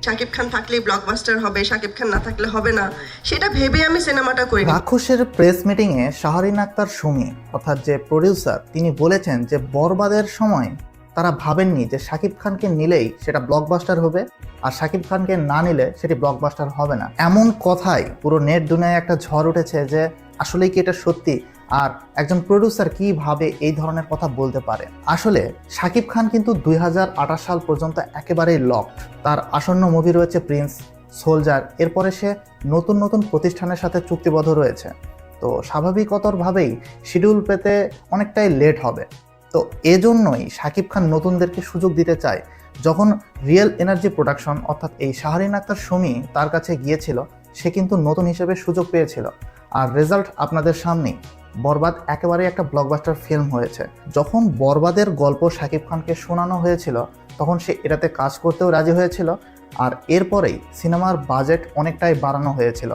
শাকিব খান থাকলেই ব্লকবাস্টার হবে, শাকিব খান না থাকলে হবে না, সেটা ভেবে আমি সিনেমাটা করি। রাক্ষসের প্রেস মিটিংয়ে শাহরিন আক্তার সুমি অর্থাৎ যে প্রডিউসার তিনি বলেছেন যে বরবাদের সময় তারা ভাবেননি যে শাকিব খানকে নিলেই সেটা ব্লকবাস্টার হবে আর শাকিব খানকে না নিলে সেটি ব্লকবাস্টার হবে না। এমন কথাই পুরো নেট দুনিয়ায় একটা ঝড় উঠেছে যে আসলেই কি এটা সত্যি, আর একজন প্রডিউসার কিভাবে এই ধরনের কথা বলতে পারে। আসলে শাকিব খান কিন্তু 2028 সাল পর্যন্ত একেবারেই লকড। তার আসন্ন মুভি রয়েছে প্রিন্স, সোলজার, এরপরে সে নতুন নতুন প্রতিষ্ঠানের সাথে চুক্তিবদ্ধ রয়েছে। তো স্বাভাবিকতরভাবেই শিডিউল পেতে অনেকটাই লেট হবে। তো এজন্যই শাকিব খান নতুনদেরকে সুযোগ দিতে চায়। যখন রিয়েল এনার্জি প্রোডাকশন অর্থাৎ এই শাহরিন আক্তার সুমি তার কাছে গিয়েছিল, সে কিন্তু নতুন হিসেবে সুযোগ পেয়েছিল। আর রেজাল্ট আপনাদের সামনেই, বরবাদ একেবারে একটা ব্লকবাস্টার ফিল্ম হয়েছে। যখন বরবাদের গল্প শাকিব খানকে শোনানো হয়েছিল তখন সে এটাতে কাজ করতেও রাজি হয়েছিল। আর এরপরেই সিনেমার বাজেট অনেকটাই বাড়ানো হয়েছিল।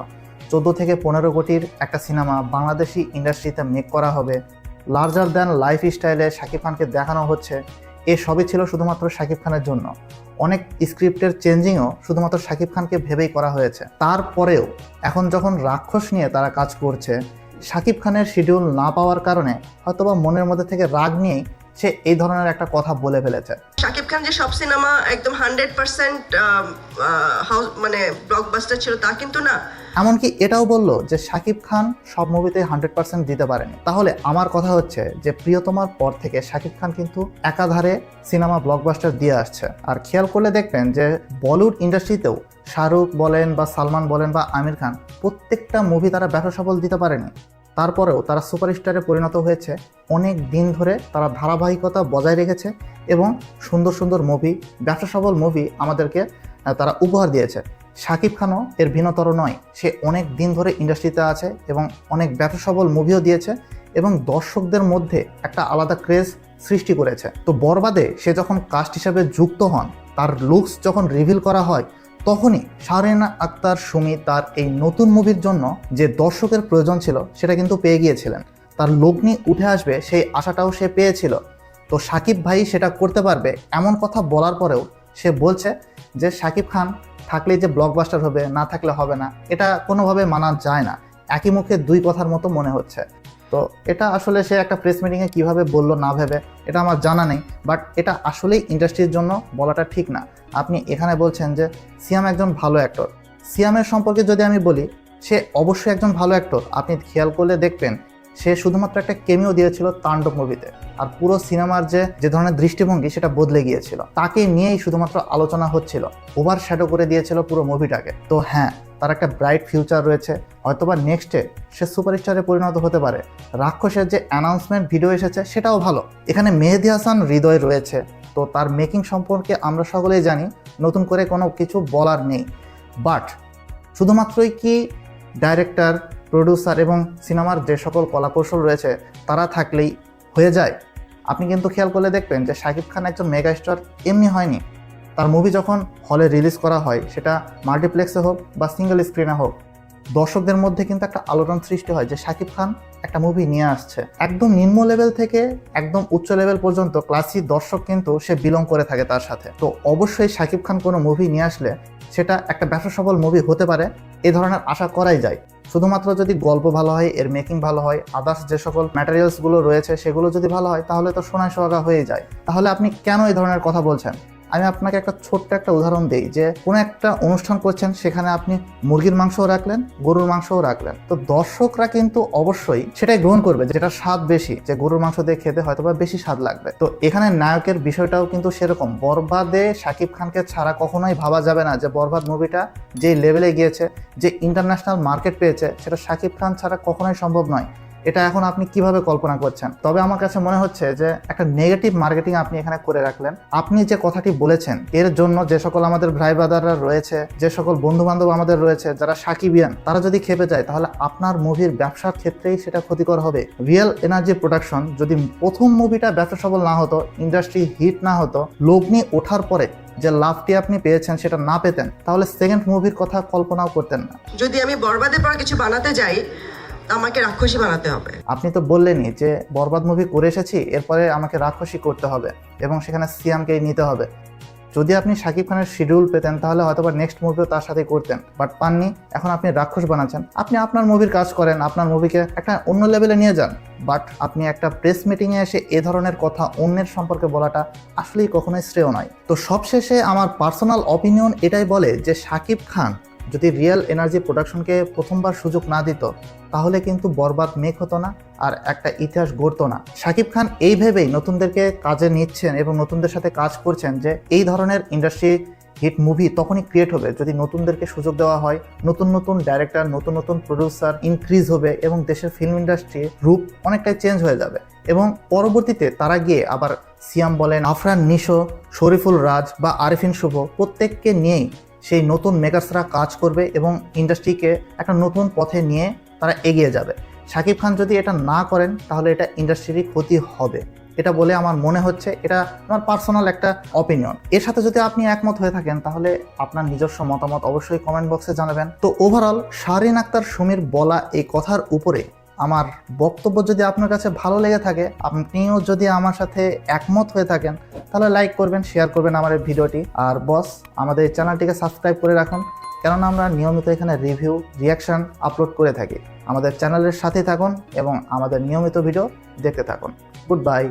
14 থেকে 15 কোটির একটা সিনেমা বাংলাদেশি ইন্ডাস্ট্রিতে মেক করা হবে, লার্জার দ্যান লাইফ স্টাইলে শাকিব খানকে দেখানো হচ্ছে। এ সবই ছিল শুধুমাত্র শাকিব খানের জন্য। অনেক স্ক্রিপ্টের চেঞ্জিংও শুধুমাত্র শাকিব খানকে ভেবেই করা হয়েছে। তারপরেও এখন যখন রাক্ষস নিয়ে তারা কাজ করছে, শাকিব খানের শিডিউল না পাওয়ার কারণে হয়তোবা মনের মধ্যে থেকে রাগ নিয়েই সে এই ধরনের একটা কথা বলে ফেলেছে। শাকিব খান যে সব সিনেমা একদম 100% মানে ব্লকবাস্টার ছিল তা কিন্তু না। এমনকি এটাও বললো যে শাকিব খান সব মুভিতে 100% দিতে পারেনি। তাহলে আমার কথা হচ্ছে যে প্রিয়তমার পর থেকে শাকিব খান কিন্তু একাধারে সিনেমা ব্লকবাস্টার দিয়ে আসছে। আর খেয়াল করলে দেখবেন যে বলিউড ইন্ডাস্ট্রিতেও শাহরুখ বলেন বা সালমান বলেন বা আমির খান প্রত্যেকটা মুভি তারা ব্যবসা সফল দিতে পারেনি। তারপরেও তারা সুপারস্টারে পরিণত হয়েছে। অনেক দিন ধরে তারা ধারাবাহিকতা বজায় রেখেছে এবং সুন্দর সুন্দর মুভি, ব্যবসা সফল মুভি আমাদেরকে তারা উপহার দিয়েছে। শাকিব খানও এর ভিন্নতর নয়। সে অনেক দিন ধরে ইন্ডাস্ট্রিতে আছে এবং অনেক ব্যবসা সফল মুভিও দিয়েছে এবং দর্শকদের মধ্যে একটা আলাদা ক্রেজ সৃষ্টি করেছে। তো বরবাদে সে যখন কাস্ট হিসাবে যুক্ত হন, তার লুকস যখন রিভিল করা হয়, তখনই শাহরিন আক্তার সুমি তার এই নতুন মুভির জন্য যে দর্শকের প্রয়োজন ছিল সেটা কিন্তু পেয়ে গিয়েছিলেন। তার লগ্নি উঠে আসবে সেই আশাটাও সে পেয়েছিল। তো শাকিব ভাই সেটা করতে পারবে এমন কথা বলার পরেও সে বলছে যে শাকিব খান থাকলে যে ব্লকবাস্টার হবে, না থাকলে হবে না, এটা কোনোভাবে মানা যায় না। একই মুখে দুই কথার মতো মনে হচ্ছে। তো এটা আসলে সে একটা প্রেস মিটিংয়ে কীভাবে বললো না ভেবে, এটা আমার জানা নেই। বাট এটা আসলেই ইন্ডাস্ট্রির জন্য বলাটা ঠিক না। আপনি এখানে বলছেন যে সিয়াম একজন ভালো অ্যাক্টর। সিয়ামের সম্পর্কে যদি আমি বলি, সে অবশ্যই একজন ভালো অ্যাক্টর। আপনি খেয়াল করলে দেখবেন সে শুধুমাত্র একটা কেমিও দিয়েছিল তাণ্ডব মুভিতে, আর পুরো সিনেমার যে ধরনের দৃষ্টিভঙ্গি সেটা বদলে গিয়েছিল। তাকে নিয়েই শুধুমাত্র আলোচনা হচ্ছিল, ওভার শ্যাডো করে দিয়েছিল পুরো মুভিটাকে। তো হ্যাঁ, তার একটা ব্রাইট ফিউচার রয়েছে, হয়তোবা নেক্সটে সে সুপারস্টারে পরিণত হতে পারে। রাক্ষসের যে অ্যানাউন্সমেন্ট ভিডিও এসেছে সেটাও ভালো। এখানে মেহেদী হাসান হৃদয় রয়েছে। তো তার মেকিং সম্পর্কে আমরা সকলেই জানি, নতুন করে কোনো কিছু বলার নেই। বাট শুধুমাত্রই কি ডাইরেক্টর, প্রডিউসার এবং সিনেমার যে সকল কলাকৌশল রয়েছে তারা থাকলেই হয়ে যায়? আপনি কিন্তু খেয়াল করলে দেখবেন যে শাকিব খান একজন মেগা স্টার এমনি হয়নি। তার মুভি যখন হলে রিলিজ করা হয়, সেটা মাল্টিপ্লেক্সে হোক বা সিঙ্গেল স্ক্রিনে হোক, দর্শকদের মধ্যে কিন্তু একটা আলোড়ন সৃষ্টি হয় যে শাকিব খান একটা মুভি নিয়ে আসছে। একদম নিম্ন লেভেল থেকে একদম উচ্চ লেভেল পর্যন্ত ক্লাসি দর্শক কিন্তু সে বিলং করে থাকে তার সাথে। তো অবশ্যই শাকিব খান কোনো মুভি নিয়ে আসলে সেটা একটা ব্যবসা সফল মুভি হতে পারে, এ ধরনের আশা করাই যায়। শুধুমাত্র যদি গল্প ভালো হয়, এর মেকিং ভালো হয়, আদার্স যে সকল ম্যাটেরিয়ালসগুলো রয়েছে সেগুলো যদি ভালো হয়, তাহলে তো সোনায় সোহাগা হয়ে যায়। তাহলে আপনি কেন এই ধরনের কথা বলছেন? আমি আপনাকে একটা ছোট্ট একটা উদাহরণ দিই যে কোনো একটা অনুষ্ঠান করছেন, সেখানে আপনি মুরগির মাংসও রাখলেন, গরুর মাংসও রাখলেন, তো দর্শকরা কিন্তু অবশ্যই সেটাই গ্রহণ করবে যেটা স্বাদ বেশি, যে গরুর মাংস দিয়ে খেতে হয়তো বা বেশি স্বাদ লাগবে। তো এখানে নায়কের বিষয়টাও কিন্তু সেরকম। বরবাদে শাকিব খানকে ছাড়া কখনোই ভাবা যাবে না যে বরবাদ মুভিটা যে লেভেলে গিয়েছে, যে ইন্টারন্যাশনাল মার্কেট পেয়েছে, সেটা শাকিব খান ছাড়া কখনোই সম্ভব নয়। এটা এখন আপনি কিভাবে কল্পনা করছেন? তবে আমার কাছে মনে হচ্ছে যে একটা নেগেটিভ মার্কেটিং আপনি এখানে করে রাখলেন। আপনি যে কথাটি বলেছেন, এর জন্য যে সকল আমাদের ভাই ব্রাদাররা রয়েছে, যে সকল বন্ধু বান্ধব আমাদের রয়েছে যারা সাকিবিয়ান, তারা যদি খেপে যায়, তাহলে আপনার মুভির ব্যবসার ক্ষেত্রেই সেটা ক্ষতিকর হবে। রিয়েল এনার্জি প্রোডাকশন যদি প্রথম মুভিটা ব্যবসা সফল না হতো, ইন্ডাস্ট্রি হিট না হতো, লগ্নি ওঠার পরে যে লাভটি আপনি পেয়েছেন সেটা না পেতেন, তাহলে সেকেন্ড মুভির কথা কল্পনাও করতেন না। যদি আমি বরবাদের পর কিছু বানাতে যাই, আমাকে রাক্ষসী বানাতে হবে। আপনি তো বললেনই যে বরবাদ মুভি করে এসেছি, এরপরে আমাকে রাক্ষসী করতে হবে এবং সেখানে সিয়ামকেই নিতে হবে। যদি আপনি শাকিব খানের শিডিউল পেতেন তাহলে হয়তো বা নেক্সট মুভিও তার সাথে করতেন, বাট পাননি। এখন আপনি রাক্ষস বানাচ্ছেন। আপনি আপনার মুভির কাজ করেন, আপনার মুভিকে একটা অন্য লেভেলে নিয়ে যান, বাট আপনি একটা প্রেস মিটিংয়ে এসে এ ধরনের কথা অন্যের সম্পর্কে বলাটা আসলেই কখনোই শ্রেয় নয়। তো সবশেষে আমার পার্সোনাল অপিনিয়ন এটাই বলে যে শাকিব খান যদি রিয়েল এনার্জি প্রোডাকশনকে প্রথমবার সুযোগ না দিত তাহলে কিন্তু বরবাদ মেক হতো না, আর একটা ইতিহাস গড়তো না। শাকিব খান এই ভেবেই নতুনদেরকে কাজে নিচ্ছেন এবং নতুনদের সাথে কাজ করছেন যে এই ধরনের ইন্ডাস্ট্রি হিট মুভি তখনই ক্রিয়েট হবে যদি নতুনদেরকে সুযোগ দেওয়া হয়, নতুন নতুন ডাইরেক্টর, নতুন নতুন প্রডিউসার ইনক্রিজ হবে এবং দেশের ফিল্ম ইন্ডাস্ট্রির রূপ অনেকটাই চেঞ্জ হয়ে যাবে। এবং পরবর্তীতে তারা গিয়ে আবার সিয়াম বলেন, আফরান নিশো, শরীফুল রাজ বা আরিফিন শুভ প্রত্যেককে নিয়েই সেই নতুন মেকার্সরা কাজ করবে এবং ইন্ডাস্ট্রিকে একটা নতুন পথে নিয়ে তারা এগিয়ে যাবে। শাকিব খান যদি এটা না করেন তাহলে এটা ইন্ডাস্ট্রিরই ক্ষতি হবে, এটা বলে আমার মনে হচ্ছে। এটা আমার পার্সোনাল একটা অপিনিয়ন। এর সাথে যদি আপনি একমত হয়ে থাকেন তাহলে আপনার নিজস্ব মতামত অবশ্যই কমেন্ট বক্সে জানাবেন। তো ওভারঅল শাহরিন আক্তার সুমির বলা এই কথার উপরে আমার বক্তব্য যদি আপনার কাছে ভালো লেগে থাকে, আপনিও যদি আমার সাথে একমত হয়ে থাকেন তাহলে লাইক করবেন, শেয়ার করবেন আমার এই ভিডিওটি। আর বস, আমাদের এই চ্যানেলটিকে সাবস্ক্রাইব করে রাখুন, কেননা আমরা নিয়মিত এখানে রিভিউ, রিয়াকশন আপলোড করে থাকি। আমাদের চ্যানেলের সাথে থাকুন এবং আমাদের নিয়মিত ভিডিও দেখতে থাকুন। Good bye.